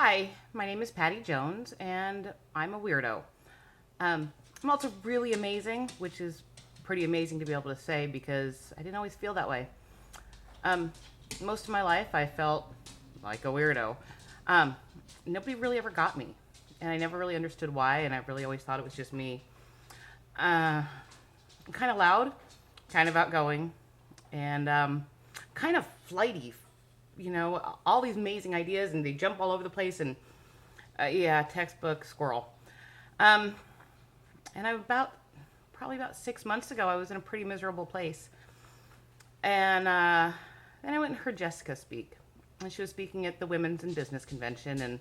Hi, my name is Patty Jones, and I'm a weirdo. I'm also really amazing, which is pretty amazing to be able to say because I didn't always feel that way. Um, Most of my life, I felt like a weirdo. Um, Nobody really ever got me, and I never really understood why, and I really always thought it was just me. I'm kind of loud, kind of outgoing, and kind of flighty. All these amazing ideas, and they jump all over the place, and yeah, textbook squirrel. Um, and probably about 6 months ago, I was in a pretty miserable place. And then I went and heard Jessica speak. And she was speaking at the Women's and Business Convention. And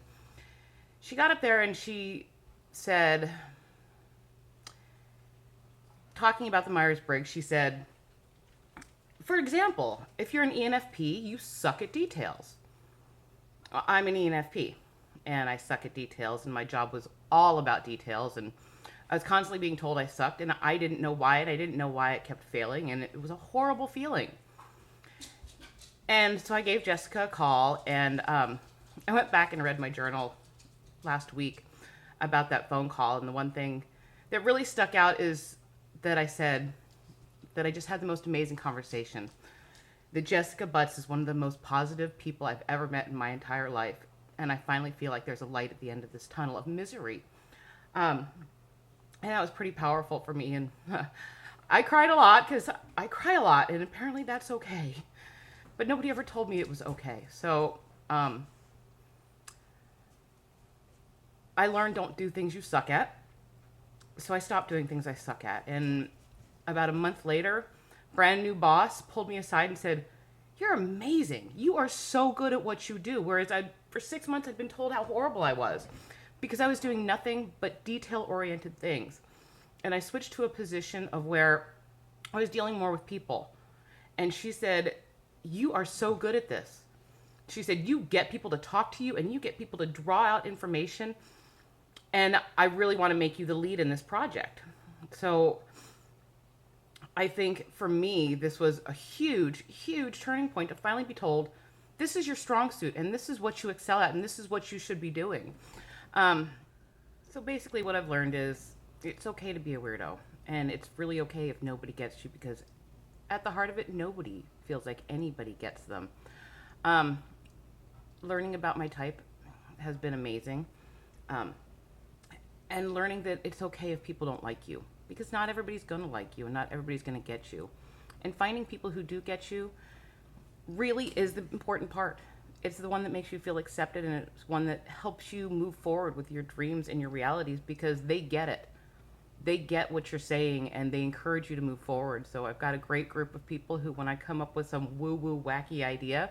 she got up there and she said, talking about the Myers Briggs, she said, for example, if you're an ENFP, you suck at details. I'm an ENFP and I suck at details, and my job was all about details. And I was constantly being told I sucked, and I didn't know why, and I didn't know why it kept failing, and it was a horrible feeling. And so I gave Jessica a call, and I went back and read my journal last week about that phone call. And the one thing that really stuck out is that I said that I just had the most amazing conversation. That Jessica Butts is one of the most positive people I've ever met in my entire life. And I finally feel like there's a light at the end of this tunnel of misery. Um, and that was pretty powerful for me. And I cried a lot because I cry a lot, and apparently that's okay. But nobody ever told me it was okay. So I learned don't do things you suck at. So I stopped doing things I suck at. And about a month later, brand new boss pulled me aside and said, "You're amazing. You are so good at what you do." Whereas for 6 months, I'd been told how horrible I was because I was doing nothing but detail-oriented things. And I switched to a position of where I was dealing more with people. And she said, "You are so good at this." She said, "You get people to talk to you and you get people to draw out information. And I really want to make you the lead in this project." So I think for me, this was a huge, huge turning point to finally be told, this is your strong suit and this is what you excel at and this is what you should be doing. Um, so basically, what I've learned is it's okay to be a weirdo, and it's really okay if nobody gets you, because at the heart of it, nobody feels like anybody gets them. Um, Learning about my type has been amazing. Um, and learning that it's okay if people don't like you, because not everybody's going to like you and not everybody's going to get you. And finding people who do get you really is the important part. It's the one that makes you feel accepted, and it's one that helps you move forward with your dreams and your realities because they get it. They get what you're saying and they encourage you to move forward. So I've got a great group of people who, when I come up with some woo woo wacky idea,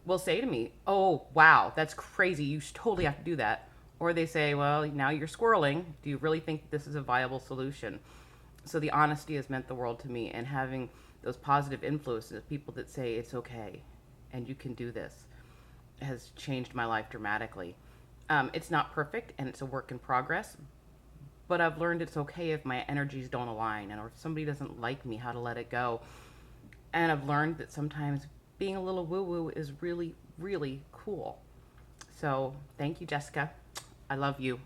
will say to me, "Oh, wow, that's crazy. You totally have to do that." Or they say, "Well, now you're squirreling. Do you really think this is a viable solution?" So the honesty has meant the world to me, and having those positive influences, people that say it's okay and you can do this, has changed my life dramatically. It's not perfect and it's a work in progress, but I've learned it's okay if my energies don't align, and or if somebody doesn't like me, how to let it go. And I've learned that sometimes being a little woo woo is really, really cool. So thank you, Jessica. I love you.